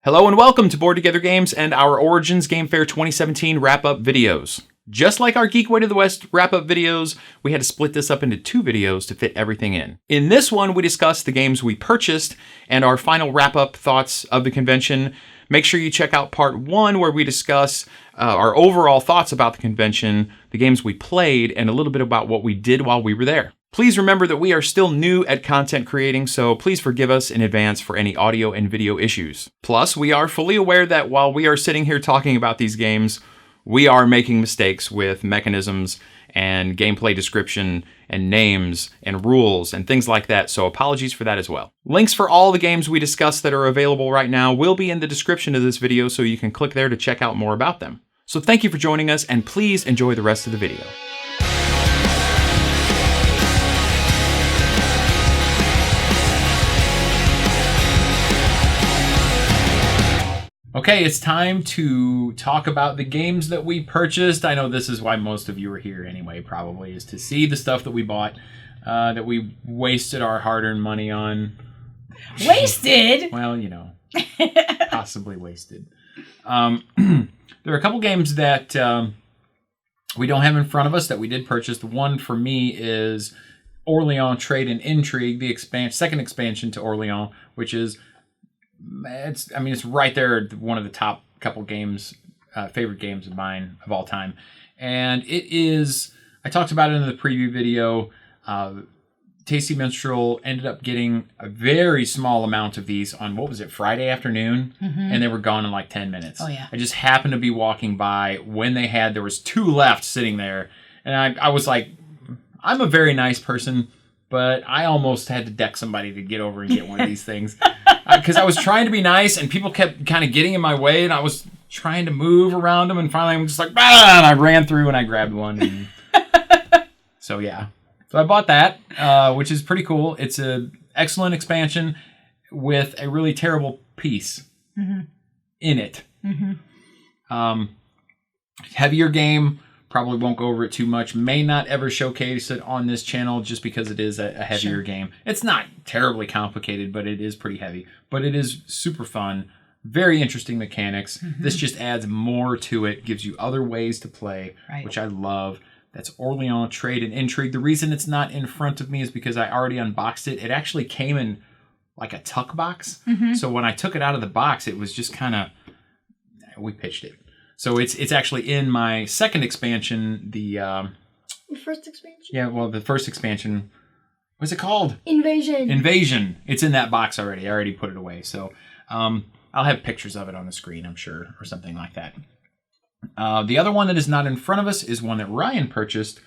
Hello and welcome to Board Together Games and our Origins Game Fair 2017 wrap-up videos. Just like our Geek Way to the West wrap-up videos, we had to split this up into 2 videos to fit everything in. In this one, we discuss the games we purchased and our final wrap-up thoughts of the convention. Make sure you check out part 1 where we discuss our overall thoughts about the convention, the games we played, and a little bit about what we did while we were there. Please remember that we are still new at content creating, so please forgive us in advance for any audio and video issues. Plus, we are fully aware that while we are sitting here talking about these games, we are making mistakes with mechanisms and gameplay description and names and rules and things like that, so apologies for that as well. Links for all the games we discussed that are available right now will be in the description of this video, so you can click there to check out more about them. So thank you for joining us, and please enjoy the rest of the video. Okay, it's time to talk about the games that we purchased. I know this is why most of you are here anyway, probably, is to see the stuff that we bought, that we wasted our hard-earned money on. Wasted? Well, you know, possibly wasted. There are a couple games that we don't have in front of us that we did purchase. The one for me is Orleans Trade and Intrigue, the second expansion to Orleans, which is... It's right there, one of the top couple games, favorite games of mine of all time. And it is, I talked about it in the preview video, Tasty Minstrel ended up getting a very small amount of these on, Friday afternoon? Mm-hmm. And they were gone in like 10 minutes. Oh, yeah. I just happened to be walking by when there was 2 left sitting there. And I was like, I'm a very nice person, but I almost had to deck somebody to get over and get one of these things. Because I was trying to be nice, and people kept kind of getting in my way, and I was trying to move around them, and finally I'm just like, bah! And I ran through, and I grabbed one. And... So, yeah. So I bought that, which is pretty cool. It's an excellent expansion with a really terrible piece in it. Mm-hmm. Heavier game. Probably won't go over it too much. May not ever showcase it on this channel just because it is a heavier game. It's not terribly complicated, but it is pretty heavy. But it is super fun. Very interesting mechanics. Mm-hmm. This just adds more to it. Gives you other ways to play, which I love. That's Orleans Trade and Intrigue. The reason it's not in front of me is because I already unboxed it. It actually came in like a tuck box. Mm-hmm. So when I took it out of the box, it was just kind of... We pitched it. So it's actually in my second expansion, the first expansion? Yeah, well, the first expansion, what's it called? Invasion. It's in that box already. I already put it away. So I'll have pictures of it on the screen, I'm sure, or something like that. The other one that is not in front of us is one that Ryan purchased,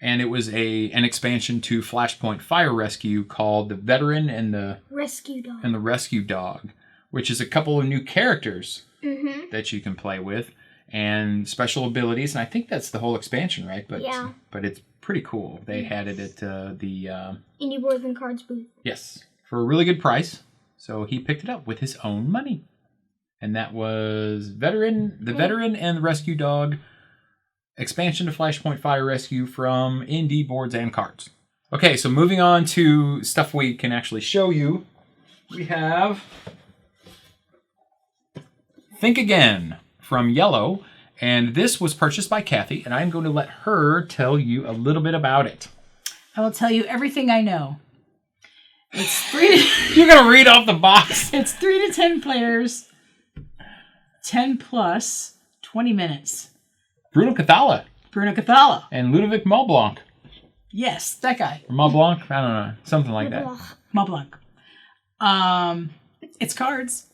and it was an expansion to Flashpoint Fire Rescue called The Veteran and the Rescue Dog, which is a couple of new characters that you can play with. And special abilities, and I think that's the whole expansion, right? But yeah. But it's pretty cool. They had it at the Indie Boards and Cards booth. Yes, for a really good price. So he picked it up with his own money, and that was Veteran and the Rescue Dog expansion to Flashpoint Fire Rescue from Indie Boards and Cards. Okay, so moving on to stuff we can actually show you, we have Think Again from Yellow, and this was purchased by Kathy, and I'm going to let her tell you a little bit about it. I will tell you everything I know. It's 3 to... You're going to read off the box. It's 3 to 10 players, 10 plus, 20 minutes. Bruno Cathala. And Ludovic Maublanc. Yes, that guy. Or Maublanc? I don't know. Something like that. Maublanc. It's cards.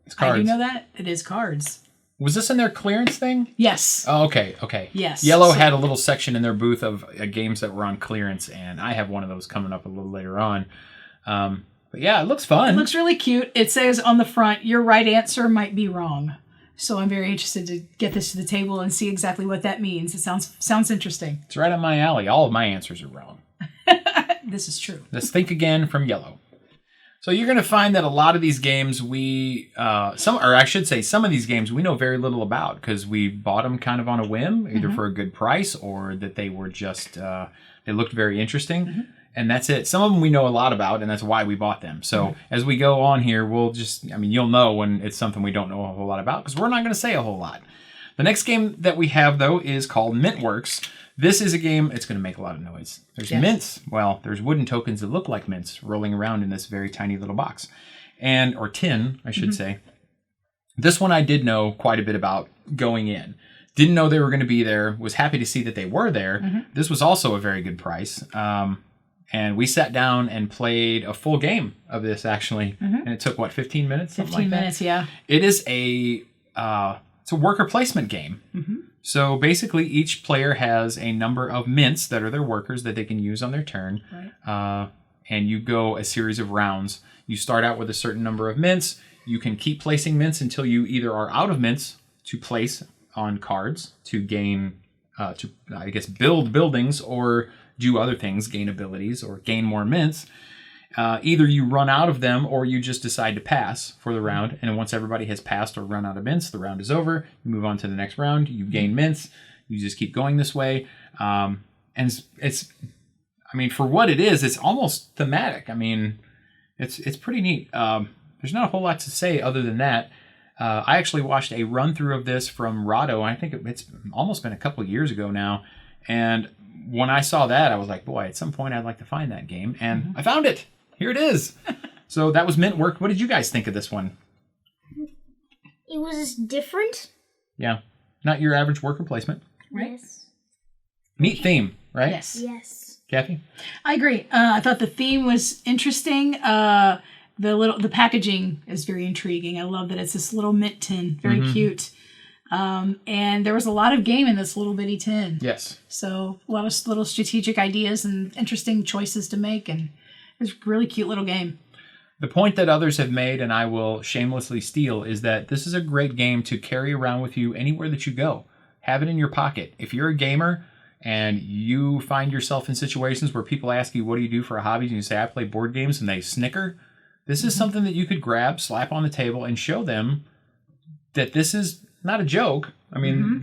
It's cards. I do know that. It is cards. Was this in their clearance thing? Yes. Oh, okay. Yes. Yellow had a little section in their booth of games that were on clearance, and I have one of those coming up a little later on. But yeah, it looks fun. It looks really cute. It says on the front, your right answer might be wrong. So I'm very interested to get this to the table and see exactly what that means. It sounds interesting. It's right up my alley. All of my answers are wrong. This is true. Let's Think Again from Yellow. So you're going to find that a lot of these games some of these games we know very little about because we bought them kind of on a whim, either for a good price or that they were just, they looked very interesting. And that's it. Some of them we know a lot about, and that's why we bought them. So as we go on here, we'll just, you'll know when it's something we don't know a whole lot about, because we're not going to say a whole lot. The next game that we have, though, is called Mintworks. This is a game, it's going to make a lot of noise. There's mints. Well, there's wooden tokens that look like mints rolling around in this very tiny little box. Or tin, I should say. This one I did know quite a bit about going in. Didn't know they were going to be there. Was happy to see that they were there. This was also a very good price. And we sat down and played a full game of this, actually. And it took, 15 minutes? 15 minutes, yeah. It is it's a worker placement game. So basically, each player has a number of mints that are their workers that they can use on their turn. Right. And you go a series of rounds. You start out with a certain number of mints. You can keep placing mints until you either are out of mints to place on cards to gain, build buildings or do other things, gain abilities or gain more mints. Either you run out of them or you just decide to pass for the round. And once everybody has passed or run out of mints, the round is over. You move on to the next round. You gain mints. You just keep going this way. And it's for what it is, it's almost thematic. It's pretty neat. There's not a whole lot to say other than that. I actually watched a run through of this from Rado. I think it's almost been a couple of years ago now. And when I saw that, I was like, boy, at some point I'd like to find that game. And I found it. Here it is. So that was Mintwork. What did you guys think of this one? It was different. Yeah. Not your average worker placement. Right. Yes. Neat theme, right? Yes. Kathy? I agree. I thought the theme was interesting. The packaging is very intriguing. I love that it's this little mint tin. Very cute. And there was a lot of game in this little bitty tin. Yes. So a lot of little strategic ideas and interesting choices to make, and it was a really cute little game. The point that others have made, and I will shamelessly steal, is that this is a great game to carry around with you anywhere that you go. Have it in your pocket. If you're a gamer and you find yourself in situations where people ask you, what do you do for a hobby? And you say, I play board games, and they snicker. This is something that you could grab, slap on the table, and show them that this is not a joke.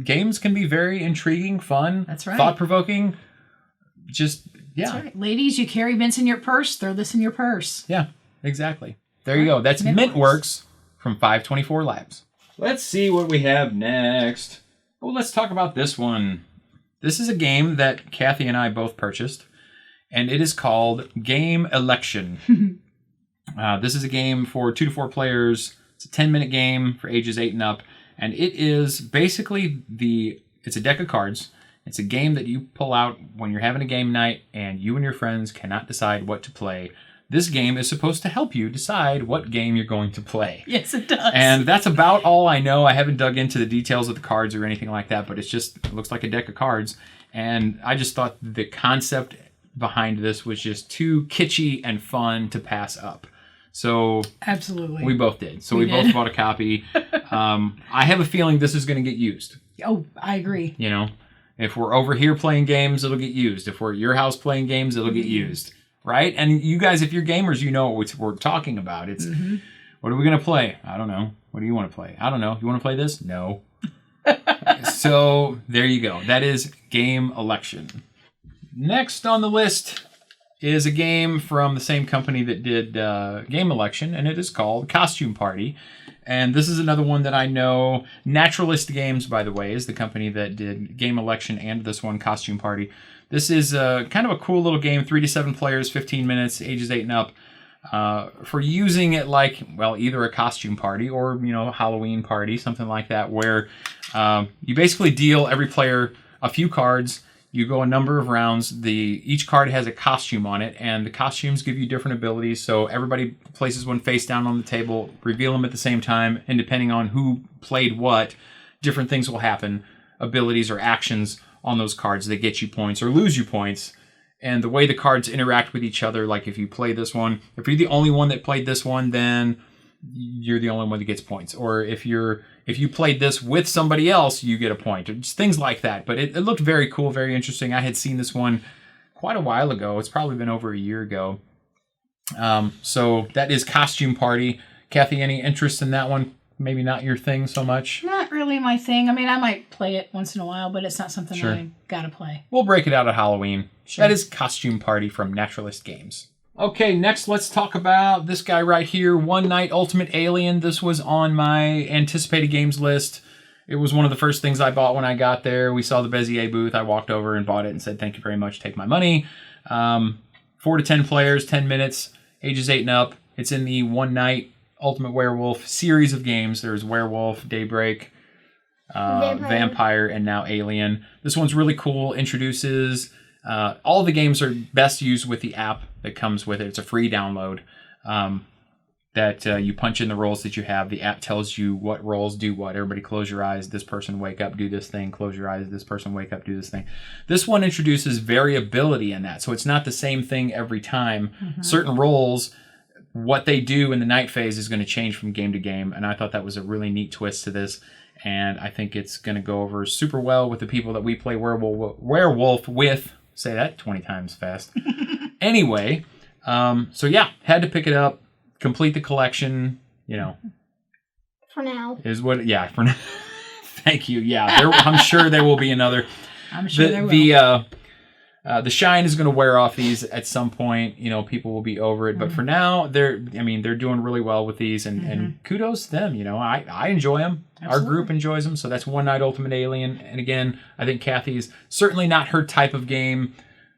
Games can be very intriguing, fun, that's right, thought-provoking. Just, yeah. That's right. Ladies, you carry mints in your purse, throw this in your purse. Yeah, exactly. There you go. That's Mintworks from 524 Labs. Let's see what we have next. Oh, let's talk about this one. This is a game that Kathy and I both purchased, and it is called Game Election. This is a game for 2 to 4 players. It's a 10-minute game for ages 8 and up. And it is basically it's a deck of cards. It's a game that you pull out when you're having a game night and you and your friends cannot decide what to play. This game is supposed to help you decide what game you're going to play. Yes, it does. And that's about all I know. I haven't dug into the details of the cards or anything like that, but it looks like a deck of cards. And I just thought the concept behind this was just too kitschy and fun to pass up. So absolutely, we both did. So we both bought a copy. I have a feeling this is going to get used. Oh, I agree. If we're over here playing games, it'll get used. If we're at your house playing games, it'll get used. Right? And you guys, if you're gamers, you know what we're talking about. It's what are we going to play? I don't know. What do you want to play? I don't know. You want to play this? No. So there you go. That is Game Election. Next on the list is a game from the same company that did Game Election, and it is called Costume Party. And this is another one that I know. Naturalist Games, by the way, is the company that did Game Election and this one, Costume Party. This is kind of a cool little game, 3 to 7 players, 15 minutes, ages 8 and up, for using it like, either a costume party or, a Halloween party, something like that, where you basically deal every player a few cards. You go a number of rounds. Each card has a costume on it, and the costumes give you different abilities. So everybody places one face down on the table, reveal them at the same time, and depending on who played what, different things will happen, abilities or actions on those cards that get you points or lose you points. And the way the cards interact with each other, like if you play this one, if you're the only one that played this one, then you're the only one that gets points. Or if you played this with somebody else, you get a point. Just things like that. But it looked very cool, very interesting. I had seen this one quite a while ago. It's probably been over a year ago. So that is Costume Party. Kathy, any interest in that one? Maybe not your thing so much? Not really my thing. I might play it once in a while, but it's not something I gotta play. We'll break it out at Halloween. That is Costume Party from Naturalist Games. Okay, next let's talk about this guy right here, One Night Ultimate Alien. This was on my anticipated games list. It was one of the first things I bought when I got there. We saw the Bezier booth. I walked over and bought it and said, thank you very much, take my money. 4 to 10 players, 10 minutes, ages 8 and up. It's in the One Night Ultimate Werewolf series of games. There's Werewolf, Daybreak, Vampire, and now Alien. This one's really cool. Introduces... all the games are best used with the app that comes with it. It's a free download that you punch in the roles that you have. The app tells you what roles do what. Everybody close your eyes. This person wake up, do this thing. Close your eyes. This person wake up, do this thing. This one introduces variability in that. So it's not the same thing every time. Certain roles, what they do in the night phase is going to change from game to game. And I thought that was a really neat twist to this. And I think it's going to go over super well with the people that we play Werewolf with. Say that 20 times fast. Anyway, so yeah, had to pick it up, complete the collection, For now. Is what, yeah, for now. Thank you. Yeah, I'm sure there will be another. I'm sure there will. The shine is going to wear off these at some point. People will be over it. But for now, they're doing really well with these. And kudos to them. I enjoy them. Absolutely. Our group enjoys them. So that's One Night Ultimate Alien. And again, I think Kathy's certainly not her type of game.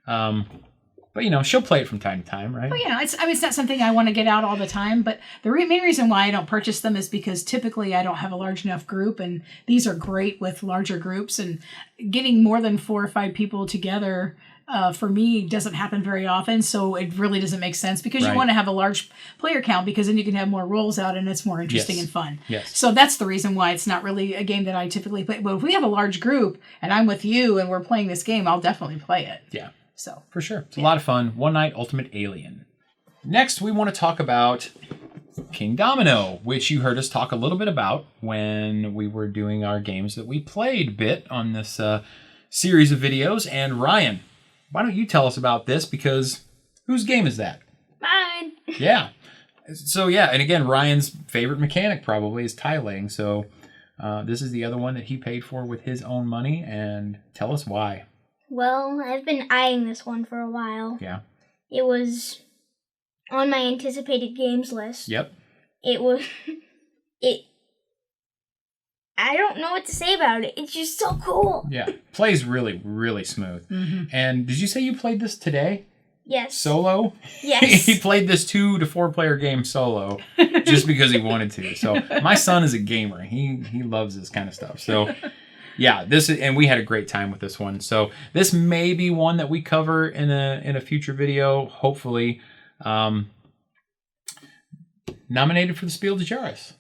But, she'll play it from time to time, right? But, it's not something I want to get out all the time. But the main reason why I don't purchase them is because typically I don't have a large enough group. And these are great with larger groups. And getting more than 4 or 5 people together... for me, doesn't happen very often, so it really doesn't make sense because you want to have a large player count because then you can have more rolls out and it's more interesting and fun. Yes. So that's the reason why it's not really a game that I typically play. But if we have a large group and I'm with you and we're playing this game, I'll definitely play it. Yeah. So for sure. It's a lot of fun. One Night Ultimate Alien. Next, we want to talk about King Domino, which you heard us talk a little bit about when we were doing our games that we played bit on this series of videos. And Ryan, why don't you tell us about this? Because whose game is that? Mine. Yeah. So, yeah. And again, Ryan's favorite mechanic probably is tiling. So this is the other one that he paid for with his own money. And tell us why. Well, I've been eyeing this one for a while. Yeah. It was on my anticipated games list. Yep. I don't know what to say about it. It's just so cool. Yeah. Plays really, really smooth. And did you say you played this today? Yes. Solo? Yes. He played this 2 to 4 player game solo just because he wanted to. So my son is a gamer. He loves this kind of stuff. So yeah, and we had a great time with this one. So this may be one that we cover in a future video, hopefully. Nominated for the Spiel des Jahres,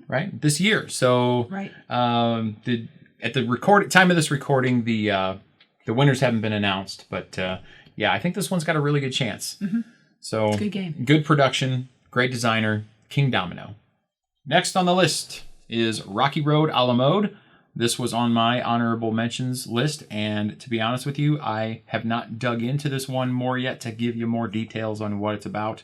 right? This year. So right. At the time of this recording, the winners haven't been announced, but I think this one's got a really good chance. So good game, good production, great designer, King Domino. Next on the list is Rocky Road a la mode. This was on my honorable mentions list, and to be honest with you, I have not dug into this one more yet to give you more details on what it's about.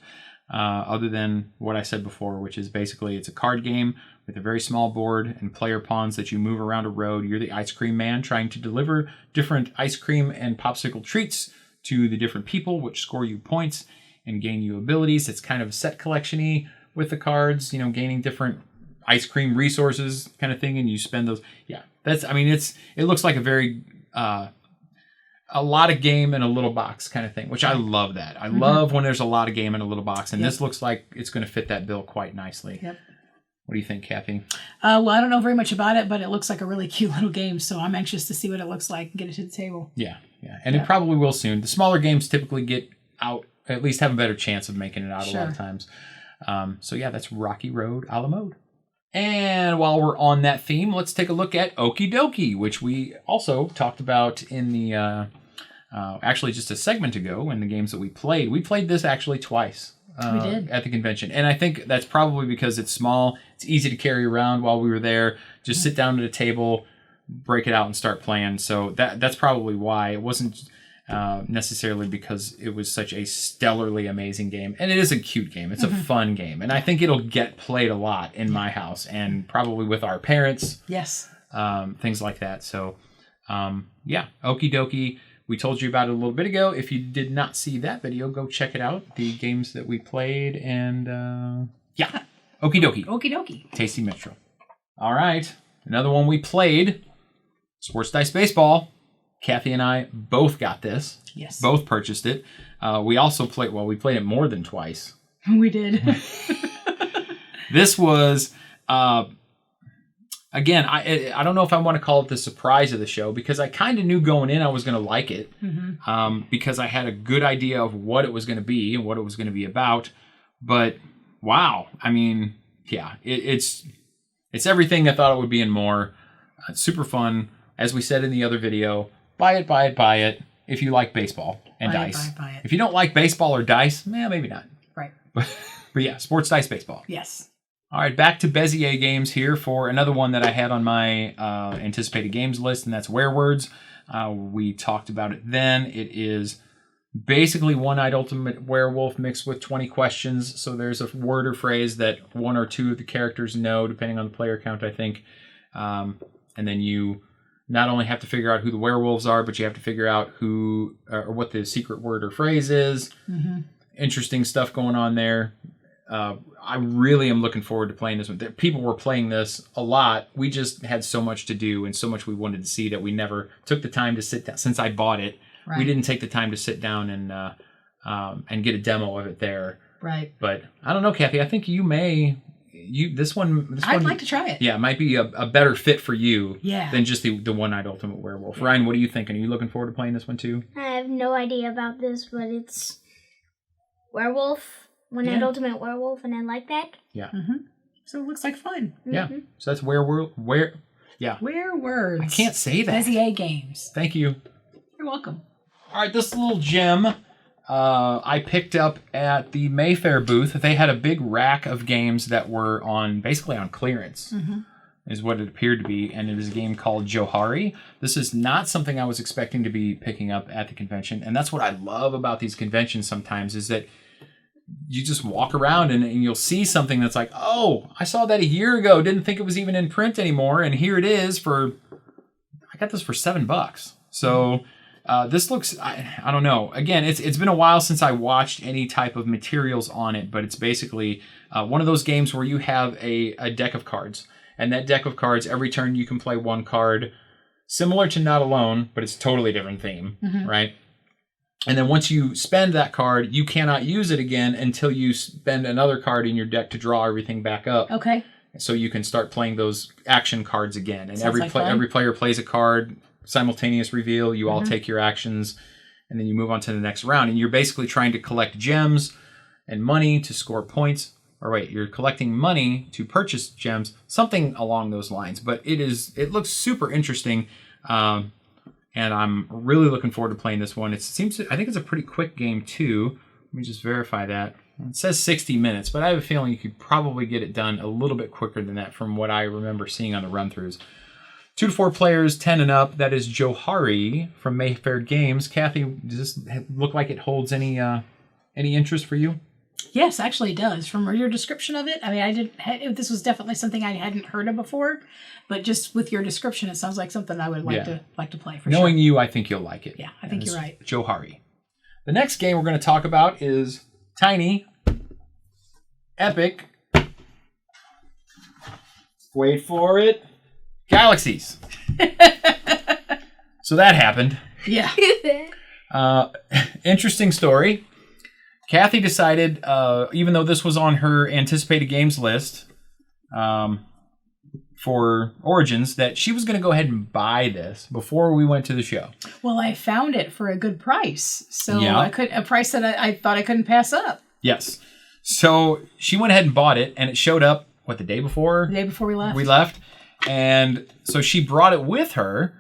Other than what I said before, which is basically it's a card game with a very small board and player pawns that you move around a road. You're the ice cream man trying to deliver different ice cream and popsicle treats to the different people, which score you points and gain you abilities. It's kind of set collection-y with the cards, gaining different ice cream resources kind of thing, and you spend those. Yeah, it looks like a very... a lot of game in a little box kind of thing, which I love that. I love when there's a lot of game in a little box, and this looks like it's going to fit that bill quite nicely. Yep. What do you think, Kathy? Well, I don't know very much about it, but it looks like a really cute little game, so I'm anxious to see what it looks like and get it to the table. Yeah. And it probably will soon. The smaller games typically get out, at least have a better chance of making it out a lot of times. That's Rocky Road a la mode. And while we're on that theme, let's take a look at Okey Dokie, which we also talked about in the, actually just a segment ago in the games that we played. We played this actually twice we did. At the convention. And I think that's probably because it's small, it's easy to carry around while we were there. Just sit down at a table, break it out, and start playing. So that's probably why. It wasn't necessarily because it was such a stellarly amazing game. And it is a cute game. It's a fun game. And I think it'll get played a lot in my house and probably with our parents. Yes. Things like that. So, Okey Dokie. We told you about it a little bit ago. If you did not see that video, go check it out. The games that we played and Okey Dokie. Okey Dokie. Tasty Metro. All right. Another one we played, Sports Dice Baseball. Kathy and I both got this. Yes. Both purchased it. We also played, we played it more than twice. We did. This was, again, I don't know if I want to call it the surprise of the show, because I kind of knew going in I was going to like it, because I had a good idea of what it was going to be and what it was going to be about. But wow, I mean, yeah, it's everything I thought it would be and more. It's super fun. As we said in the other video, buy it. If you like baseball and dice. Buy it. If you don't like baseball or dice, maybe not. Right. But yeah, Sports Dice Baseball. Yes. All right, back to Bezier games here for another one that I had on my anticipated games list, and that's Werewords. We talked about it then. It is basically One-Eyed Ultimate Werewolf mixed with 20 questions. So there's a word or phrase that one or two of the characters know, depending on the player count, I think. And then you not only have to figure out who the werewolves are, but you have to figure out who or what the secret word or phrase is. Mm-hmm. Interesting stuff going on there. I really am looking forward to playing this one. People were playing this a lot. We just had so much to do and so much we wanted to see that we never took the time to sit down. Since I bought it, we didn't take the time to sit down and get a demo of it there. Right. But I don't know, Kathy. I think this one. I'd like to try it. Yeah, it might be a better fit for you than just the One-Eyed Ultimate Werewolf. Yeah. Ryan, what are you thinking? Are you looking forward to playing this one too? I have no idea about this, but it's Werewolf, One-Eyed Ultimate Werewolf, and I like that. Yeah. Mm-hmm. So it looks like fun. Mm-hmm. Yeah. So that's Werewords. I can't say that. Bezier Games. Thank you. You're welcome. All right, this little gem I picked up at the Mayfair booth. They had a big rack of games that were basically on clearance, is what it appeared to be. And it is a game called Johari. This is not something I was expecting to be picking up at the convention. And that's what I love about these conventions sometimes, is that you just walk around and you'll see something that's like, oh, I saw that a year ago. Didn't think it was even in print anymore. And here it is I got this for $7. So this looks, I don't know. Again, it's been a while since I watched any type of materials on it, but it's basically one of those games where you have a deck of cards. And that deck of cards, every turn you can play one card, similar to Not Alone, but it's a totally different theme, right? And then once you spend that card, you cannot use it again until you spend another card in your deck to draw everything back up. Okay. So you can start playing those action cards again. And every player plays a card, simultaneous reveal, you all take your actions, and then you move on to the next round. And you're basically trying to collect gems and money to score points. Or wait, you're collecting money to purchase gems, something along those lines. But it looks super interesting. And I'm really looking forward to playing this one. I think it's a pretty quick game too. Let me just verify that. It says 60 minutes, but I have a feeling you could probably get it done a little bit quicker than that from what I remember seeing on the run-throughs. 2 to 4 players, 10 and up. That is Johari from Mayfair Games. Kathy, does this look like it holds any interest for you? Yes, actually it does. From your description of it, I mean, this was definitely something I hadn't heard of before, but just with your description, it sounds like something I would like to play for sure. Knowing you, I think you'll like it. Yeah, I think you're right. Johari. The next game we're going to talk about is tiny, epic. Wait for it. Galaxies. So that happened. Yeah. Interesting story. Kathy decided, even though this was on her anticipated games list for Origins, that she was going to go ahead and buy this before we went to the show. Well, I found it for a good price. So a price that I thought I couldn't pass up. Yes. So she went ahead and bought it, and it showed up, the day before? The day before we left. We left. And so she brought it with her,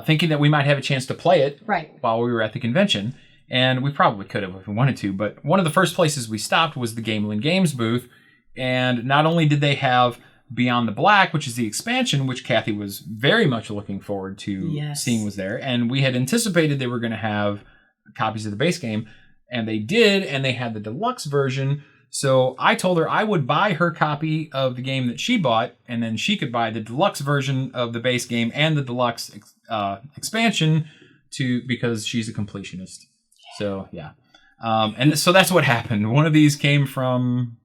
thinking that we might have a chance to play it while we were at the convention. And we probably could have if we wanted to. But one of the first places we stopped was the Gamelin Games booth. And not only did they have Beyond the Black, which is the expansion, which Kathy was very much looking forward to seeing was there. And we had anticipated they were going to have copies of the base game. And they did. And they had the deluxe version. So I told her I would buy her copy of the game that she bought, and then she could buy the deluxe version of the base game and the deluxe expansion because she's a completionist. So yeah, and so that's what happened. One of these came from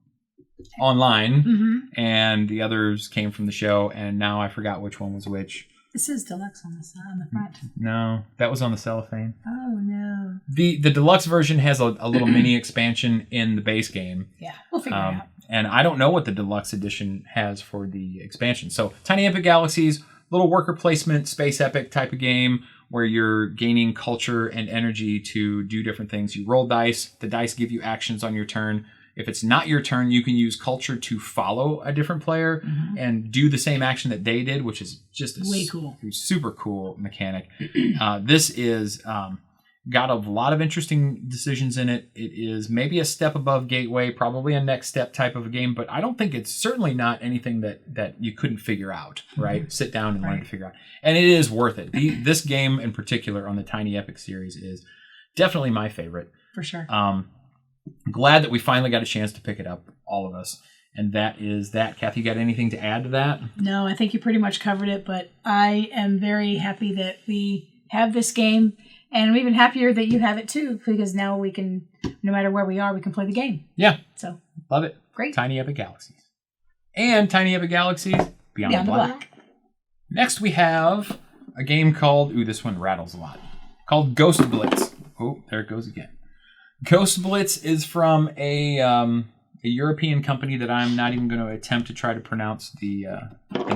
online, and the others came from the show, and now I forgot which one was which. It says deluxe on the side, on the front. No, that was on the cellophane. Oh no. The deluxe version has a little mini expansion in the base game. Yeah, we'll figure it out. And I don't know what the deluxe edition has for the expansion. So Tiny Epic Galaxies, little worker placement, space epic type of game where you're gaining culture and energy to do different things. You roll dice. The dice give you actions on your turn. If it's not your turn, you can use culture to follow a different player and do the same action that they did, which is just a way cool, super cool mechanic. This is got a lot of interesting decisions in it. It is maybe a step above Gateway, probably a next step type of a game, but I don't think it's certainly not anything that you couldn't figure out, right? Sit down and learn to figure out. And it is worth it. This game in particular on the Tiny Epic series is definitely my favorite. For sure. Glad that we finally got a chance to pick it up, all of us. And that is that. Kathy, you got anything to add to that? No, I think you pretty much covered it, but I am very happy that we have this game, and I'm even happier that you have it too, because now we can, no matter where we are, we can play the game. Yeah. So love it. Great. Tiny Epic Galaxies. And Tiny Epic Galaxies Beyond the Black. Next we have a game called, this one rattles a lot, called Ghost Blitz. Oh, there it goes again. Ghost Blitz is from a European company that I'm not even going to attempt to try to pronounce the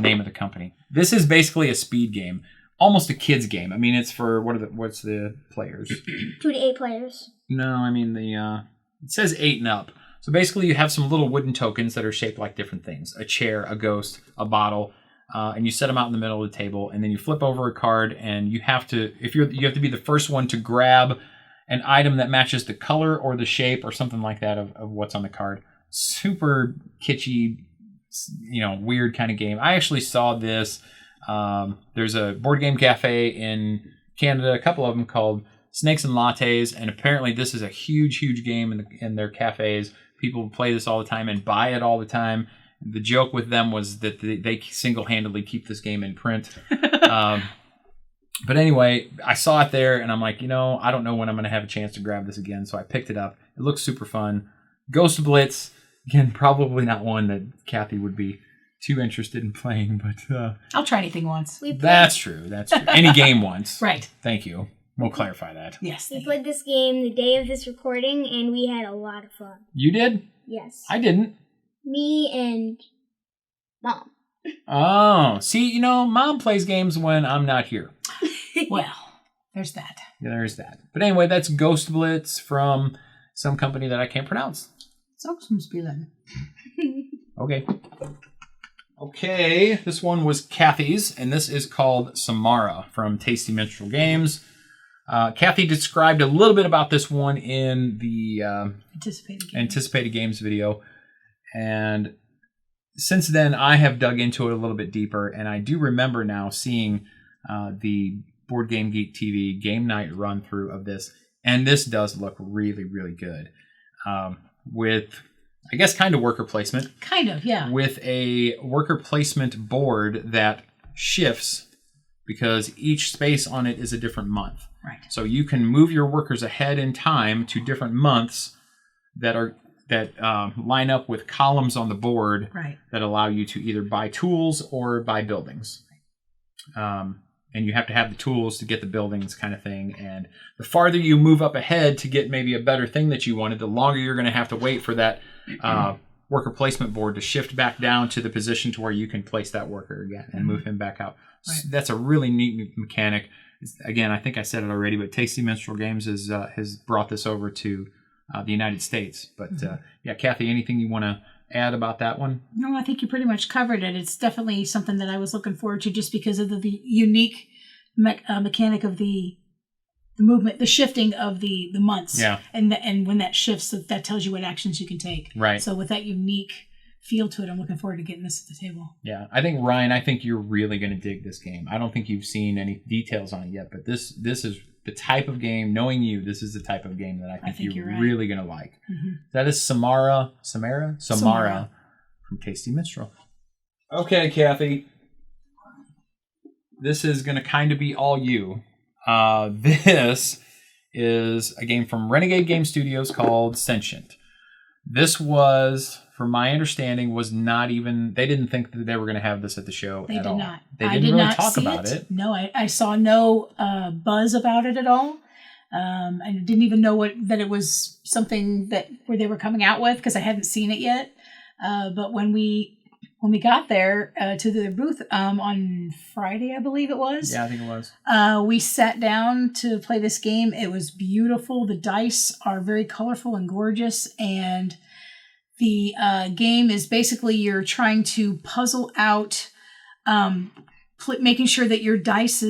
name of the company. This is basically a speed game, almost a kid's game. I mean, it's for what's the players? 2 to 8 players. No, I mean it says 8 and up. So basically, you have some little wooden tokens that are shaped like different things: a chair, a ghost, a bottle. And you set them out in the middle of the table, and then you flip over a card, and you have to you have to be the first one to grab an item that matches the color or the shape or something like that of what's on the card. Super kitschy, weird kind of game. I actually saw this. There's a board game cafe in Canada, a couple of them called Snakes and Lattes, and apparently this is a huge, huge game in their cafes. People play this all the time and buy it all the time. The joke with them was that they single-handedly keep this game in print. But anyway, I saw it there, and I'm like, I don't know when I'm going to have a chance to grab this again, so I picked it up. It looks super fun. Ghost Blitz, again, probably not one that Kathy would be too interested in playing, but... I'll try anything once. That's true. Any game once. Right. Thank you. We'll clarify that. Yes. We played this game the day of this recording, and we had a lot of fun. You did? Yes. I didn't. Me and Mom. Oh, see, Mom plays games when I'm not here. Well, there's that. Yeah, there's that. But anyway, that's Ghost Blitz from some company that I can't pronounce. Soxumspielen. Okay, this one was Kathy's, and this is called Samara from Tasty Minstrel Games. Kathy described a little bit about this one in the Anticipated Games video. And since then, I have dug into it a little bit deeper, and I do remember now seeing the Board Game Geek TV game night run through of this, and this does look really, really good. With, I guess, kind of worker placement. Kind of, yeah. With a worker placement board that shifts because each space on it is a different month. Right. So you can move your workers ahead in time to different months that line up with columns on the board that allow you to either buy tools or buy buildings. And you have to have the tools to get the buildings kind of thing. And the farther you move up ahead to get maybe a better thing that you wanted, the longer you're going to have to wait for that worker placement board to shift back down to the position to where you can place that worker again and move him back out. Right. So that's a really neat mechanic. Again, I think I said it already, but Tasty Minstrel Games has brought this over to the United States. But yeah, Kathy, anything you want to add about that one? No, I think you pretty much covered it. It's definitely something that I was looking forward to just because of the unique mechanic of the movement, the shifting of the months. Yeah. And when that shifts, that tells you what actions you can take. Right. So with that unique feel to it, I'm looking forward to getting this at the table. Yeah. I think, Ryan, you're really going to dig this game. I don't think you've seen any details on it yet, but this is the type of game, knowing you, this is the type of game that I think you're really going to like. Mm-hmm. That is Samara from Tasty Minstrel. Okay, Kathy. This is going to kind of be all you. This is a game from Renegade Game Studios called Sentient. This was, from my understanding, was not even... They didn't think that they were going to have this at the show at all. They did not. They didn't really talk about it. No, I saw no buzz about it at all. I didn't even know that it was something where they were coming out with because I hadn't seen it yet. But when we got there to the booth on Friday, I believe it was. Yeah, I think it was. We sat down to play this game. It was beautiful. The dice are very colorful and gorgeous. And the game is basically you're trying to puzzle out... making sure that your dice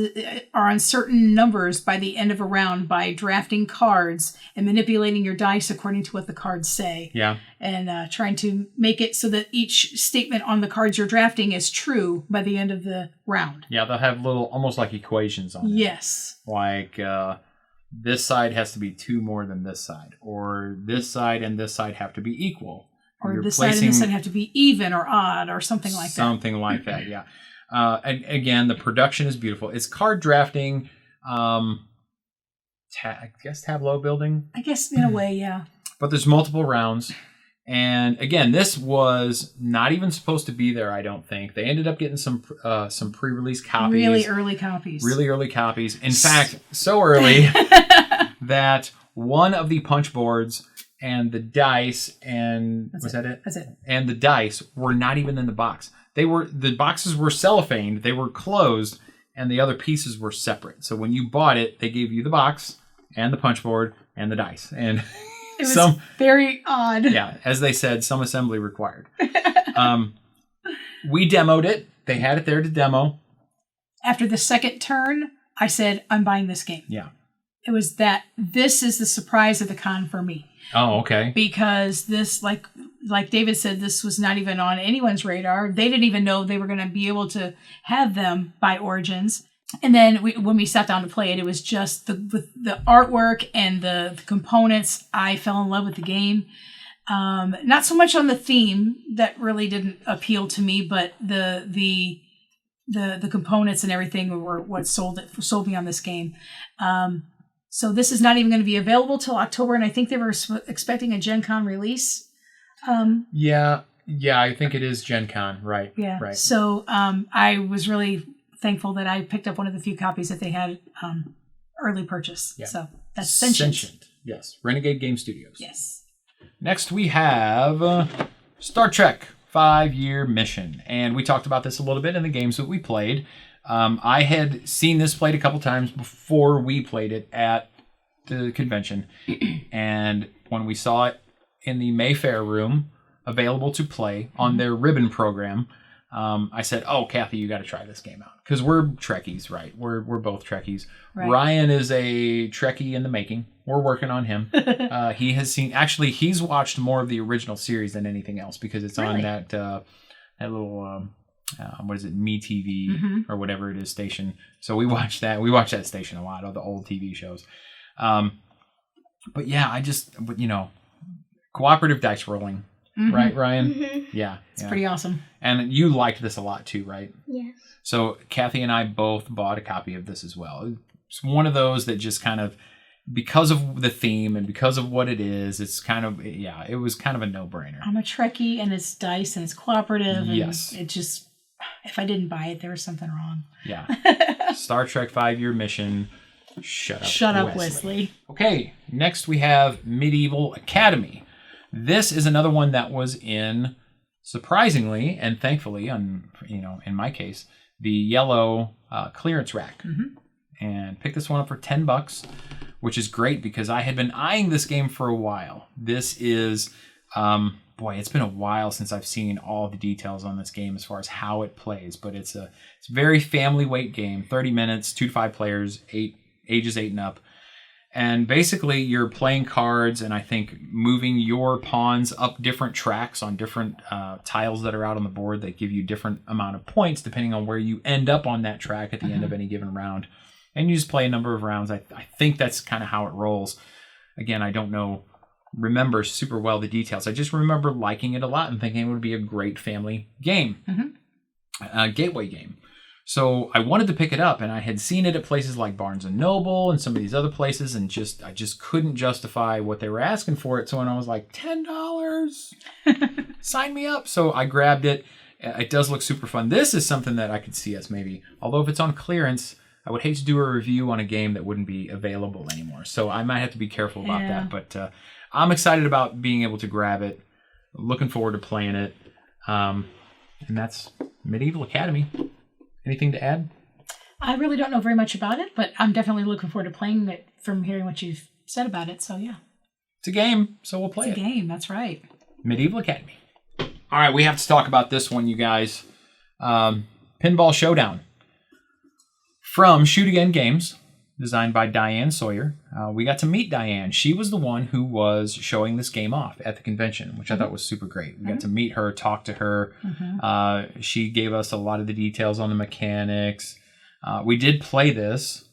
are on certain numbers by the end of a round by drafting cards and manipulating your dice according to what the cards say. Yeah. And trying to make it so that each statement on the cards you're drafting is true by the end of the round. Yeah, they'll have little, almost like equations on it. Yes. Like, this side has to be 2 more than this side. Or this side and this side have to be equal. Or this side and this side have to be even or odd or something like that. Something like that, yeah. And again, the production is beautiful. It's card drafting, I guess tableau building. I guess in a way, yeah. But there's multiple rounds. And again, this was not even supposed to be there, I don't think. They ended up getting some pre-release copies. Really early copies. Really early copies. In fact, so early that one of the punch boards and the dice and... That it? That's it. And the dice were not even in the box. The boxes were cellophaned, they were closed, and the other pieces were separate. So when you bought it, they gave you the box and the punch board and the dice. And it was very odd. Yeah, as they said, some assembly required. We demoed it. They had it there to demo. After the second turn, I said, I'm buying this game. Yeah. It was this is the surprise of the con for me. Oh, okay. Because this, like David said, this was not even on anyone's radar. They didn't even know they were going to be able to have them by Origins. And then when we sat down to play it, it was just the artwork and the components. I fell in love with the game. Not so much on the theme, that really didn't appeal to me, but the components and everything were what sold me on this game. So this is not even going to be available till October, and I think they were expecting a Gen Con release. Yeah, I think it is Gen Con, right? Yeah, right. So I was really thankful that I picked up one of the few copies that they had early purchase. Yeah. So that's Sentient. Yes, Renegade Game Studios. Yes. Next we have Star Trek 5-Year Mission, and we talked about this a little bit in the games that we played. I had seen this played a couple times before we played it at the convention. And when we saw it in the Mayfair room, available to play on their ribbon program, I said, "Oh, Kathy, you got to try this game out." Because we're Trekkies, right? We're both Trekkies. Right. Ryan is a Trekkie in the making. We're working on him. He has seen... Actually, he's watched more of the original series than anything else because it's on that little... what is it, MeTV or whatever it is station. So we watch that. We watch that station a lot of the old TV shows. But yeah, cooperative dice rolling, right, Ryan? Yeah, it's pretty awesome. And you liked this a lot too, right? Yes. So Kathy and I both bought a copy of this as well. It's one of those that just kind of, because of the theme and because of what it is, it's kind of, it was kind of a no-brainer. I'm a Trekkie, and it's dice, and it's cooperative, and yes. It just... If I didn't buy it, there was something wrong. Yeah. Star Trek 5-Year Mission. Shut up, Wesley. Okay, next we have Medieval Academy. This is another one that was in, surprisingly and thankfully, in my case, the yellow clearance rack. And picked this one up for $10, which is great because I had been eyeing this game for a while. This is... boy, it's been a while since I've seen all the details on this game as far as how it plays, but it's a very family weight game, 30 minutes, 2 to 5 players, ages 8 and up. And basically you're playing cards and I think moving your pawns up different tracks on different tiles that are out on the board that give you different amount of points depending on where you end up on that track at the end of any given round. And you just play a number of rounds. I think that's kind of how it rolls. Again, I don't remember super well the details. I just remember liking it a lot and thinking it would be a great family game, gateway game. So I wanted to pick it up, and I had seen it at places like Barnes & Noble and some of these other places, and I just couldn't justify what they were asking for it. So when I was like, $10, sign me up. So I grabbed it. It does look super fun. This is something that I could see us maybe, although if it's on clearance, I would hate to do a review on a game that wouldn't be available anymore. So I might have to be careful about that. But I'm excited about being able to grab it. Looking forward to playing it. And that's Medieval Academy. Anything to add? I really don't know very much about it, but I'm definitely looking forward to playing it from hearing what you've said about it. So, yeah. It's a game, so we'll play it. It's a game, that's right. Medieval Academy. All right, we have to talk about this one, you guys. Pinball Showdown. From Shoot Again Games, designed by Diane Sawyer. We got to meet Diane. She was the one who was showing this game off at the convention, which I thought was super great. We got to meet her, talk to her. She gave us a lot of the details on the mechanics. We did play this.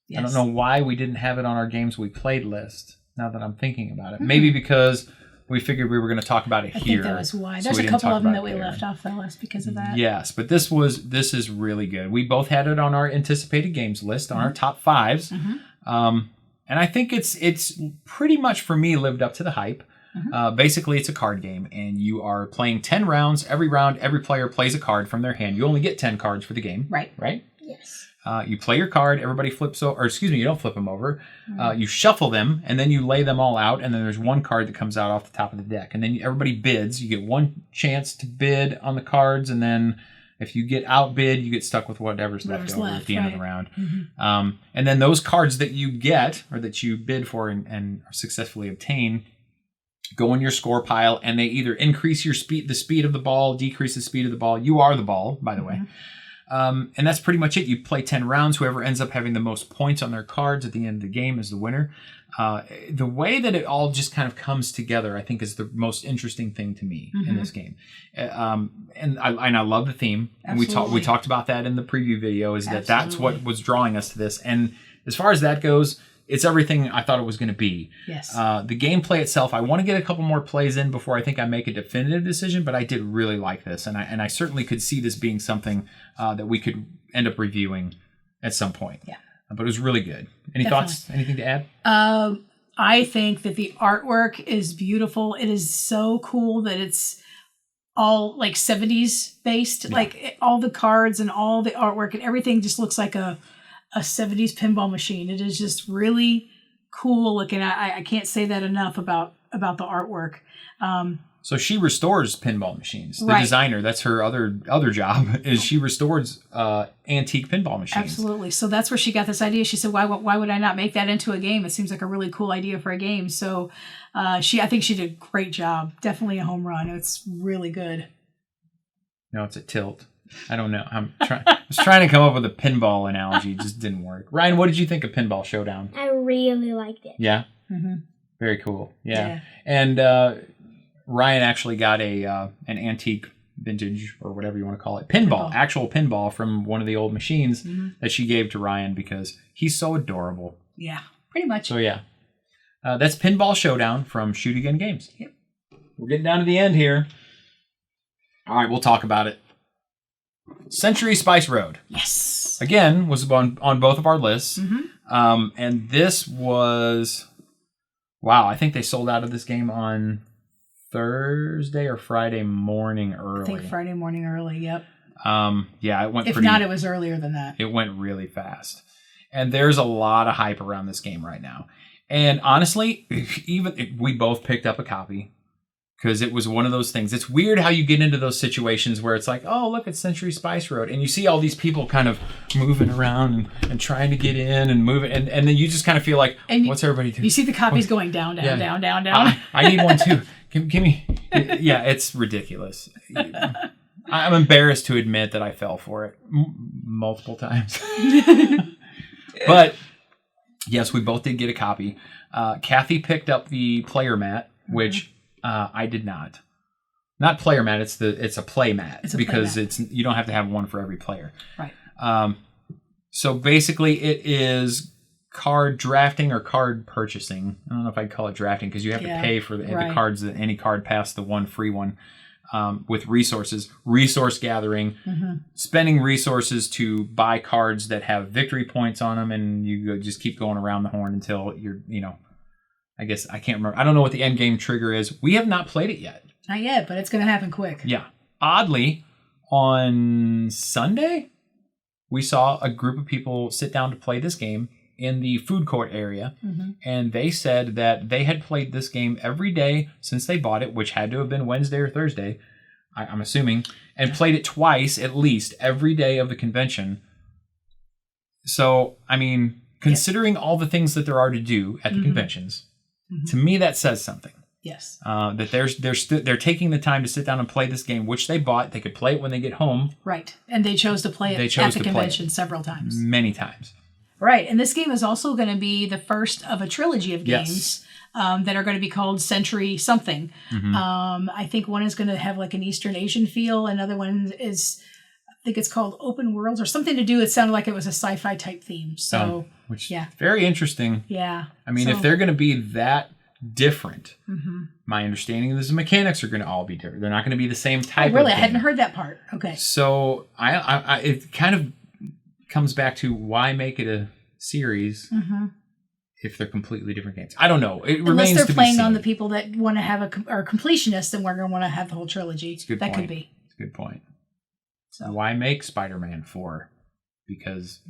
Yes. I don't know why we didn't have it on our games we played list, now that I'm thinking about it. Maybe because we figured we were going to talk about it here. I think that was why. There's a couple of them that we left off the list because of that. Yes, but this is really good. We both had it on our anticipated games list, on our top 5s. And I think it's pretty much, for me, lived up to the hype. Basically, it's a card game, and you are playing 10 rounds. Every round, every player plays a card from their hand. You only get 10 cards for the game. Right? Yes. You play your card, everybody flips over, or excuse me, you don't flip them over. You shuffle them, and then you lay them all out, and then there's one card that comes out off the top of the deck. And then everybody bids. You get one chance to bid on the cards, and then if you get outbid, you get stuck with whatever's left over at the end of the round. And then those cards that you get, or that you bid for and successfully obtain, go in your score pile, and they either increase your the speed of the ball, decrease the speed of the ball. You are the ball, by the way. And that's pretty much it. You play 10 rounds. Whoever ends up having the most points on their cards at the end of the game is the winner. The way that it all just kind of comes together, I think, is the most interesting thing to me in this game. And I love the theme. Absolutely. And we talked about that in the preview video, is that that's what was drawing us to this. And as far as that goes, it's everything I thought it was going to be. Yes. The gameplay itself, I want to get a couple more plays in before I think I make a definitive decision, but I did really like this, and I certainly could see this being something that we could end up reviewing at some point. Yeah. But it was really good. Any thoughts? Anything to add? I think that the artwork is beautiful. It is so cool that it's all like 70s based. Yeah. Like all the cards and all the artwork and everything just looks like a 70s pinball machine. It is just really cool looking. I can't say that enough about the artwork. So she restores pinball machines. The designer, that's her other job, is she restores antique pinball machines. Absolutely. So that's where she got this idea. She said, why would I not make that into a game? It seems like a really cool idea for a game. So I think she did a great job. Definitely a home run. It's really good. No, it's a tilt. I don't know. I was trying to come up with a pinball analogy. It just didn't work. Ryan, what did you think of Pinball Showdown? I really liked it. Yeah? Very cool. Yeah. And Ryan actually got an antique vintage, or whatever you want to call it, actual pinball from one of the old machines that she gave to Ryan because he's so adorable. Yeah, pretty much. So, yeah. That's Pinball Showdown from Shoot Again Games. Yep. We're getting down to the end here. All right, we'll talk about it. Century Spice Road. Yes. Again, was on both of our lists. And this was... Wow, I think they sold out of this game on Thursday or Friday morning early. I think Friday morning early, yep. Yeah, it went If not, it was earlier than that. It went really fast. And there's a lot of hype around this game right now. And honestly, we both picked up a copy. Because it was one of those things. It's weird how you get into those situations where it's like, oh, look, it's Century Spice Road. And you see all these people kind of moving around and trying to get in and moving. And then you just kind of feel like, what's everybody doing? You see the copies going down. I need one too. Give me. Yeah, it's ridiculous. I'm embarrassed to admit that I fell for it multiple times. But, yes, we both did get a copy. Kathy picked up the player mat, which... I did not. Not player mat. It's a play mat because you don't have to have one for every player. Right. So basically, it is card drafting or card purchasing. I don't know if I'd call it drafting because you have to pay for the cards. Any card past the one free one. with resource gathering, spending resources to buy cards that have victory points on them, and you just keep going around the horn until you're, I guess I can't remember. I don't know what the end game trigger is. We have not played it yet. Not yet, but it's going to happen quick. Yeah. Oddly, on Sunday, we saw a group of people sit down to play this game in the food court area, and they said that they had played this game every day since they bought it, which had to have been Wednesday or Thursday, I'm assuming, and played it twice at least every day of the convention. So, I mean, considering all the things that there are to do at the conventions, to me that says something. Yes. That they're taking the time to sit down and play this game, which they bought. They could play it when they get home. Right. And they chose to play it at the convention several times. Many times. Right. And this game is also going to be the first of a trilogy of games that are going to be called Century something. I think one is going to have like an Eastern Asian feel. Another one is, I think it's called Open Worlds or something to do. It sounded like it was a sci-fi type theme. So, very interesting. Yeah. I mean, if they're going to be that different, my understanding is the mechanics are going to all be different. They're not going to be the same type. Oh, really? Of I hadn't heard that part. Okay. So I it kind of comes back to why make it a series if they're completely different games. I don't know. It remains to be seen. Unless they're playing on the people that want to have are completionists and we're going to want to have the whole trilogy. It's a good that point. Could be. It's a good point. So why make Spider-Man 4? Because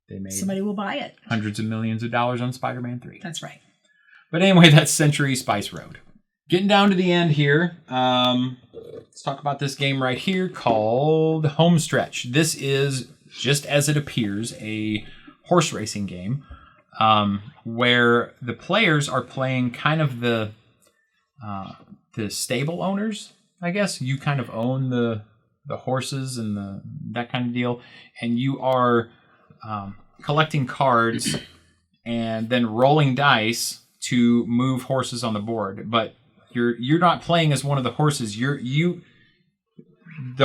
they made somebody will buy it. Hundreds of millions of dollars on Spider-Man 3. That's right. But anyway, that's Century Spice Road. Getting down to the end here. Let's talk about this game right here called Homestretch. This is, just as it appears, a horse racing game where the players are playing kind of the stable owners, I guess. You kind of own the horses and that kind of deal. And you are collecting cards and then rolling dice to move horses on the board, but you're not playing as one of the horses. The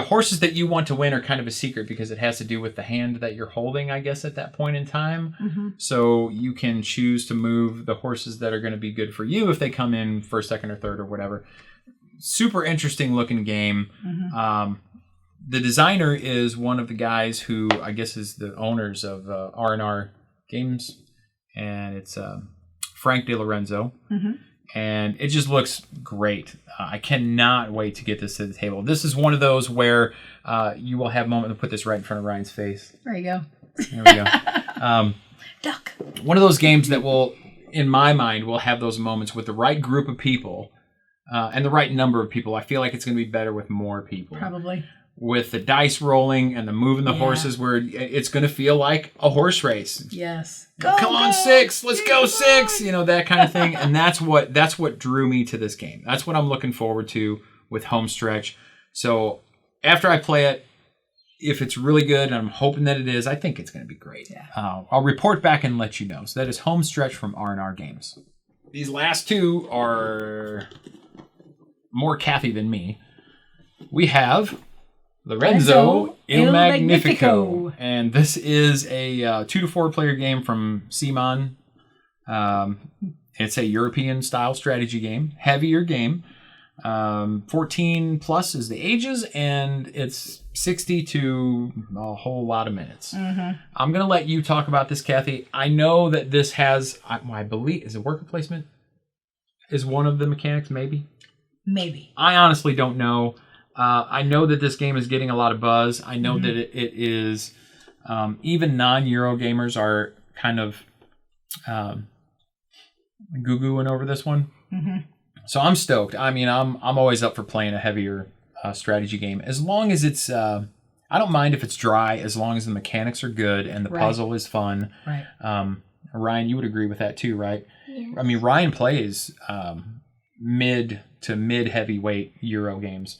horses that you want to win are kind of a secret because it has to do with the hand that you're holding, I guess, at that point in time. So you can choose to move the horses that are going to be good for you if they come in first, second, or third or whatever. Super interesting looking game. The designer is one of the guys who I guess is the owners of R&R Games, and it's Frank De Lorenzo, and it just looks great. I cannot wait to get this to the table. This is one of those where you will have a moment to put this right in front of Ryan's face. There you go. There we go. Duck. One of those games that will, in my mind, will have those moments with the right group of people and the right number of people. I feel like it's going to be better with more people. Probably. With the dice rolling and the moving the horses, where it's going to feel like a horse race. Yes. Come on, 6. Let's go 6. That kind of thing. And that's what drew me to this game. That's what I'm looking forward to with Homestretch. So after I play it, if it's really good, and I'm hoping that it is, I think it's going to be great. Yeah. I'll report back and let you know. So that is Homestretch from R&R Games. These last two are more Kathy than me. We have Lorenzo A Magnifico. And this is a 2 to 4 player game from Simon. It's a European style strategy game, heavier game. 14 plus is the ages, and it's 60 to a whole lot of minutes. I'm going to let you talk about this, Kathy. I know that this has, I believe, is it worker placement? Is one of the mechanics, maybe? Maybe. I honestly don't know. I know that this game is getting a lot of buzz. I know that it is, even non-Euro gamers are kind of goo-gooing over this one. So I'm stoked. I mean, I'm always up for playing a heavier strategy game. As long as it's, I don't mind if it's dry, as long as the mechanics are good and the puzzle is fun. Right. Ryan, you would agree with that too, right? Yes. I mean, Ryan plays mid to mid-heavyweight Euro games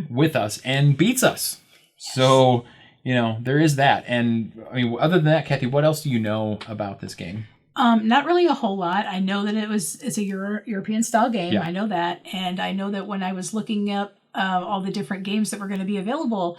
with us and beats us. Yes. So, there is that. And, I mean, other than that, Kathy, what else do you know about this game? Not really a whole lot. I know that it's a European-style game. Yeah. I know that. And I know that when I was looking up all the different games that were going to be available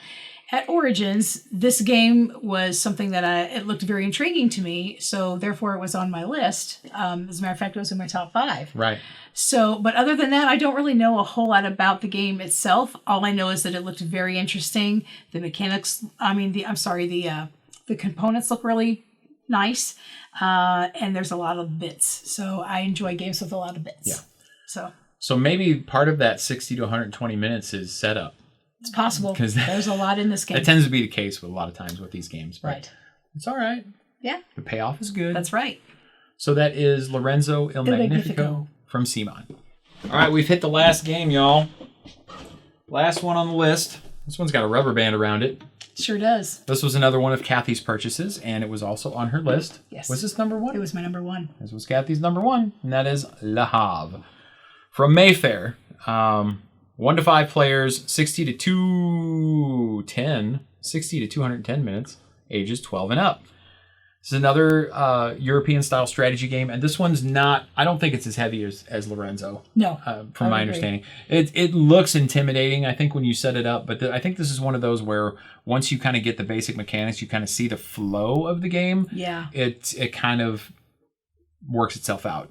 at Origins, this game was something that it looked very intriguing to me, so therefore it was on my list. As a matter of fact, it was in my top 5. Right. So, but other than that, I don't really know a whole lot about the game itself. All I know is that it looked very interesting. The mechanics, the components look really nice, and there's a lot of bits. So I enjoy games with a lot of bits. Yeah. So maybe part of that 60 to 120 minutes is setup. It's possible because there's a lot in this game. That tends to be the case with a lot of times with these games. Right. It's all right. Yeah. The payoff is good. That's right. So that is Lorenzo A Magnifico from Simon. All right, we've hit the last game, y'all. Last one on the list. This one's got a rubber band around it. Sure does. This was another one of Kathy's purchases, and it was also on her list. Yes. Was this number 1? It was my number 1. This was Kathy's number 1, and that is Lahab from Mayfair. 1 to 5 players, 60 to 210 minutes, ages 12 and up. This is another European-style strategy game, and this one's not, I don't think it's as heavy as Lorenzo. No. From my understanding. It looks intimidating, I think, when you set it up, but I think this is one of those where once you kind of get the basic mechanics, you kind of see the flow of the game. Yeah. It kind of works itself out.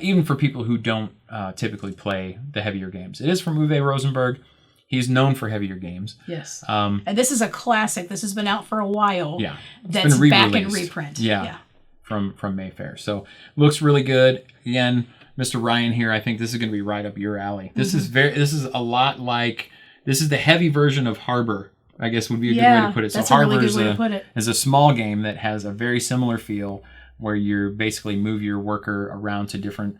Even for people who don't typically play the heavier games. It is from Uwe Rosenberg. He's known for heavier games. Yes. And this is a classic. This has been out for a while. Yeah. That's back in reprint. Yeah. From Mayfair. So looks really good. Again, Mr. Ryan here, I think this is going to be right up your alley. This is a lot like, this is the heavy version of Harbor, I guess would be a good way to put it. So that's a really good way to put it. Is a small game that has a very similar feel where you basically move your worker around to different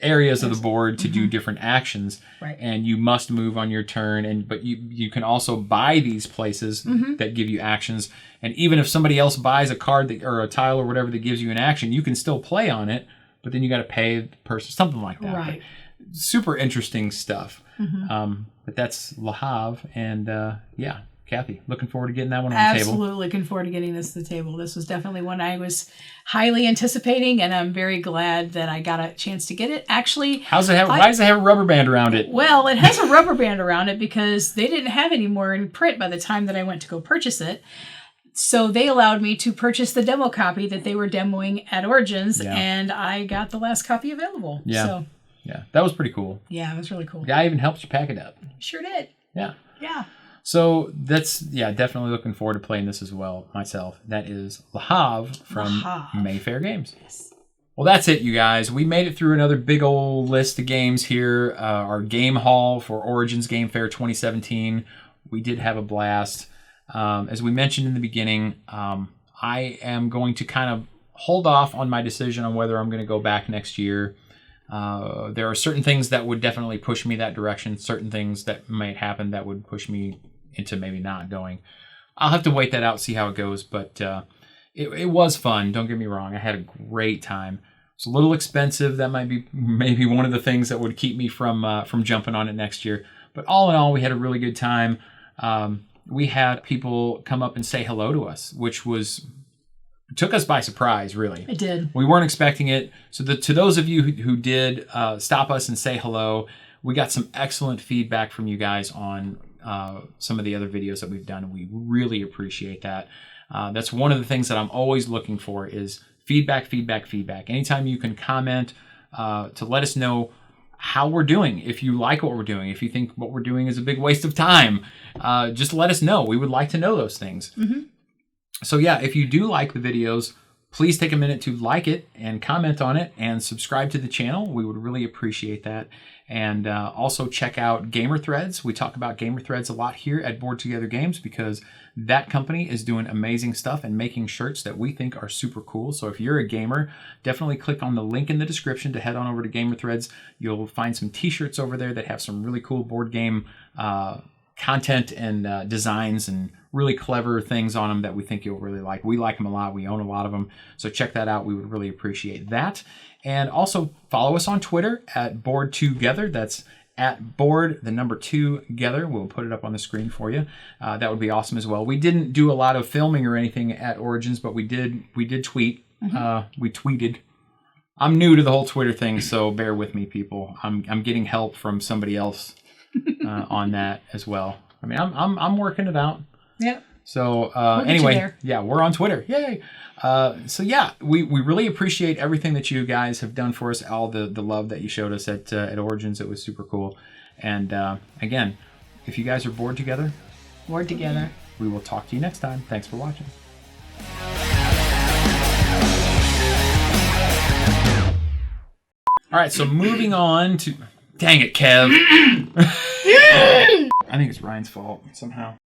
areas of the board to do different actions, right. And you must move on your turn. But you can also buy these places that give you actions. And even if somebody else buys a card or a tile or whatever that gives you an action, you can still play on it. But then you got to pay the person, something like that. Right. But super interesting stuff. But that's Lahab, and Kathy, looking forward to getting that one on the table. Absolutely looking forward to getting this to the table. This was definitely one I was highly anticipating, and I'm very glad that I got a chance to get it. Actually, why does it have a rubber band around it? Well, it has a rubber band around it because they didn't have any more in print by the time that I went to go purchase it. So they allowed me to purchase the demo copy that they were demoing at Origins, and I got the last copy available. Yeah. So, yeah, that was pretty cool. Yeah, it was really cool. The guy even helped you pack it up. Sure did. Yeah. Yeah. So that's, definitely looking forward to playing this as well myself. That is Lahab from Mayfair Games. Yes. Well, that's it, you guys. We made it through another big old list of games here. Our game haul for Origins Game Fair 2017. We did have a blast. As we mentioned in the beginning, I am going to kind of hold off on my decision on whether I'm going to go back next year. There are certain things that would definitely push me that direction. Certain things that might happen that would push me into maybe not going. I'll have to wait that out, see how it goes. But it was fun. Don't get me wrong. I had a great time. It's a little expensive. That might be maybe one of the things that would keep me from jumping on it next year. But all in all, we had a really good time. We had people come up and say hello to us, which took us by surprise, really. It did. We weren't expecting it. So to those of you who did stop us and say hello, we got some excellent feedback from you guys on some of the other videos that we've done, and we really appreciate that. That's one of the things that I'm always looking for is feedback. Anytime you can comment to let us know how we're doing, if you like what we're doing, if you think what we're doing is a big waste of time, just let us know. We would like to know those things. So if you do like the videos, please take a minute to like it and comment on it and subscribe to the channel. We would really appreciate that. And also check out Gamer Thredz. We talk about Gamer Thredz a lot here at Board Together Games because that company is doing amazing stuff and making shirts that we think are super cool. So if you're a gamer, definitely click on the link in the description to head on over to Gamer Thredz. You'll find some t-shirts over there that have some really cool board game content and designs and really clever things on them that we think you'll really like. We like them a lot. We own a lot of them. So check that out. We would really appreciate that. And also follow us on Twitter at Board2Gether. That's at Board, the number 2 Gether. We'll put it up on the screen for you. That would be awesome as well. We didn't do a lot of filming or anything at Origins, but we did tweet. We tweeted. I'm new to the whole Twitter thing, so bear with me, people. I'm getting help from somebody else on that as well. I mean, I'm working it out. Yep. So We'll get you anyway, there. yeah, we're on Twitter. Yay! So yeah, we really appreciate everything that you guys have done for us. All the love that you showed us at Origins. It was super cool. And again, if you guys are bored together, we will talk to you next time. Thanks for watching. All right, so moving on to... Dang it, Kev. I think it's Ryan's fault somehow.